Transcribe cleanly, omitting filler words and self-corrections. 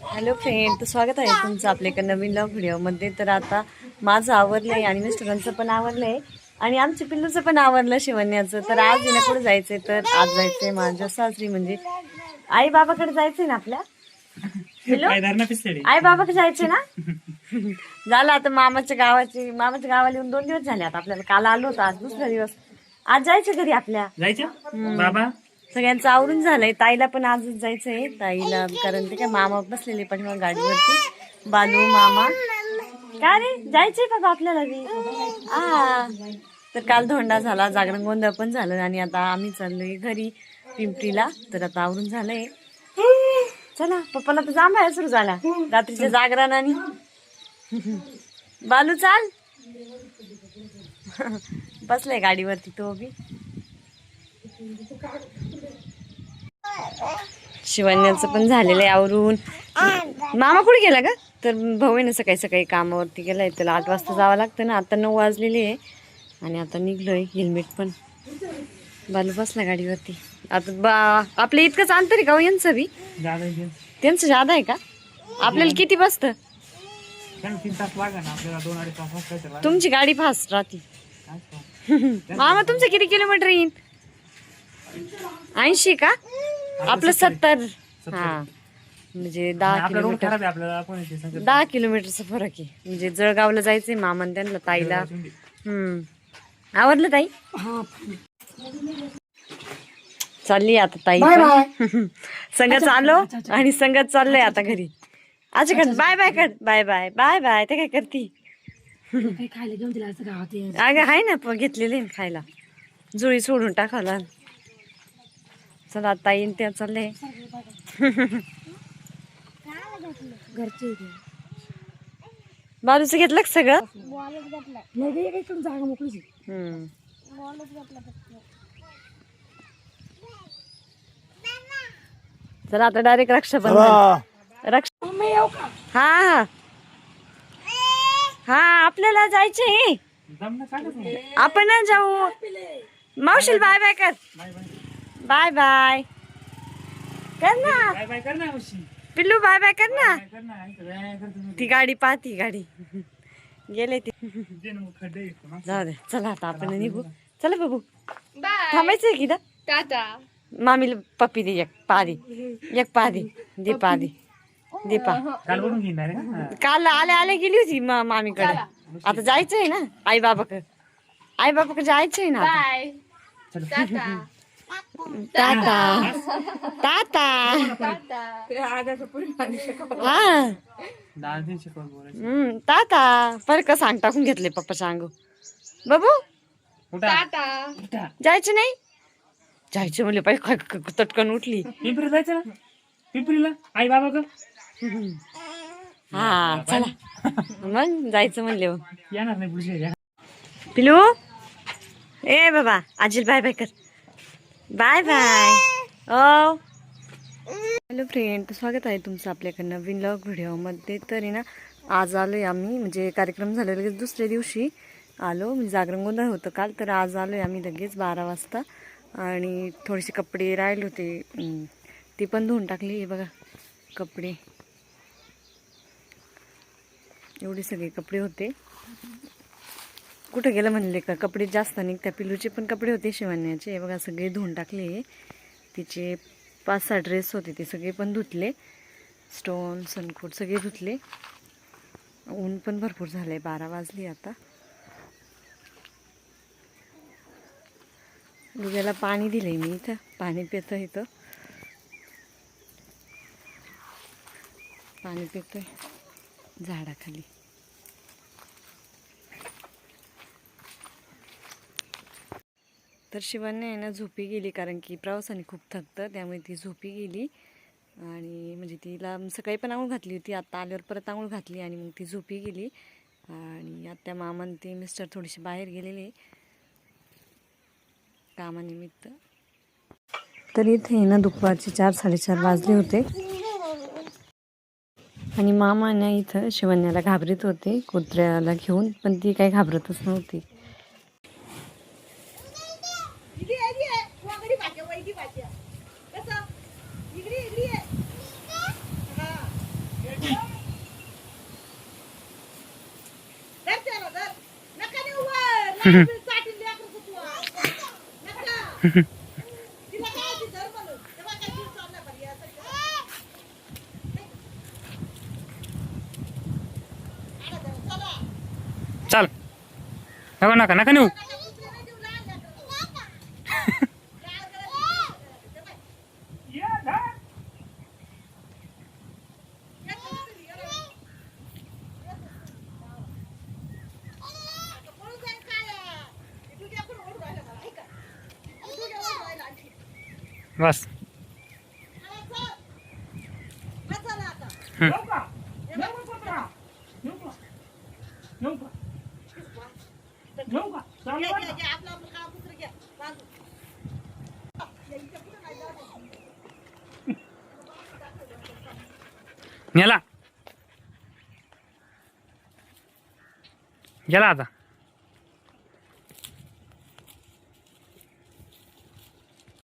Hello friend, तर स्वागत आहे तुमचं आपल्या एका नवीन लव्ह व्हिडिओमध्ये. तर आता माझं आवरलं आहे आणि मिस्टरांचं पण आवरलं आहे आणि आमच्या पिल्लूचं पण आवरलं शिवण्याचं. तर आज येणं कुठं जायचं आहे, तर आज जायचं आहे माझ्या सासरी म्हणजे आई बाबाकडे जायचं आहे ना आपल्या. आई बाबाकडे जायचंय ना. झालं आता मामाच्या गावाला येऊन 2 दिवस झाले. आता आपल्याला काल आलो होतो, आज दुसरा दिवस. आज जायचं घरी आपल्या. बाबा सगळ्यांचं आवरून झालंय. ताईला पण आजच जायचंय ताईला, कारण ते काय मामा बसलेले पण गाडीवरती. बालू मामा काय रे जायचंय बाबा आपल्याला बी. तर काल धोंडा झाला, जागरण गोंधळ पण झालं आणि आता आम्ही चाललोय घरी पिंपरीला. तर आता आवरून झालंय. चला पप्पाला तर जांभळा सुरू झाला रात्रीच्या जागरणाने. बालू चाल. बसलाय गाडीवरती तो बी. शिवण्याचं पण झालेलं आहे आवरून. मामा कुठे गेला का? तर भाऊ आहे ना सकाळी सकाळी कामावरती गेलाय. त्याला 8 वाजता जावं लागतं ना. आता 9 वाजलेले आहे आणि आता निघलोय. हेल्मेट पण बालू बसला गाडीवरती. आता आपल्या इतकंच अंतर आहे का यांचं बी? त्यांचं जादा आहे का? आपल्याला किती बसतं? 3 तास लागा ना आपल्याला, 2-2.5 तास. तुमची गाडी फास्ट राहते. मामा तुमचं किती किलोमीटर येईल? 80 का? आपलं 70. हा म्हणजे 10 किलोमीटर. 10 किलोमीटरचा फरक आहे. म्हणजे जळगावला जायचंय मामान त्यांना ताईला. आवडलं ताई? चालली आता ताई संगत आलो आणि संगत चाललंय आता घरी. आज कर बाय बाय कर. Bye bye bye bye. ते काय करती? अगं आहे ना घेतलेले खायला. जुळी सोडून टाकायला. चला आता येईन त्या चालले. बालूचं घेतलं सगळं. चला आता डायरेक्ट रक्षाबंधन. हा हा आपल्याला जायचंय. आपण ना जाऊ. मावशील बाय बाय कर. बाय बाय कर ना पिल्लू. बाय बाय कर ना. ती गाडी पाहती गाडी गेले ती. जाऊ दे चला आता आपण निघू. चला बाबू थांबायचंय की टाटा. मामीला पप्पी दे. एक पादी दे पादी दे पा. काल आले गेली होती मामीकडे. आता जायचंय ना आई बाबाकडे जायचंय ना. टाटा टाटा. हा टाटा. पर का सांग टाकून घेतले पप्पा सांगू. बाबू जायचं नाही. जायचं म्हणले पाहिजे. तटकन उठली. पिंपरी जायचं ना. पिंपरीला आई बाबा का. हा चला मग जायचं म्हणले. येणार नाही पिलू. ए बाबा आजील बाय बाय कर. Bye bye. ओ हॅलो फ्रेंड, स्वागत आहे तुमचं आपल्या एका नवीन व्लॉग व्हिडिओमध्ये. तरी ना आज आलोय आम्ही. म्हणजे कार्यक्रम झाला लगेच दुसऱ्या दिवशी आलो. म्हणजे जागरण गोंधळ होतं काल. तर आज आलोय आम्ही लगेच 12 वाजता. आणि थोडेसे कपडे राहिले होते ते पण धुवून टाकले. हे बघा कपडे. एवढे सगळे कपडे होते. कुठं गेलं म्हणले का कपडे जास्त नाही. त्या पिलूचे पण कपडे होते शिवण्याचे. हे बघा सगळे धुवून टाकले. तिचे 5-6 ड्रेस होते ते सगळे पण धुतले. स्टोन सनकोट सगळे धुतले. ऊन पण भरपूर झालंय. 12 वाजली आता. दुधाला पाणी दिलंय मी इथं. पाणी पितं इथं. पाणी पितोय झाडाखाली. तर शिवान्या आहे ना झोपी गेली, कारण की प्रवासाने खूप थकतं त्यामुळे ती झोपी गेली. आणि म्हणजे तिला सकाळी पण आंघोळ घातली होती. आता आल्यावर परत आंघोळ घातली आणि मग ती झोपी गेली. आणि आत्या मामान ते मिस्टर थोडीशी बाहेर गेलेले कामानिमित्त. तर इथे ना दुपारचे 4-4:30 वाजले होते. आणि मामा ना इथं शिवण्याला घाबरत होते कुत्र्याला घेऊन, पण ती काही घाबरतच नव्हती. चल नका नका नका नेऊ बस गेला गेला आता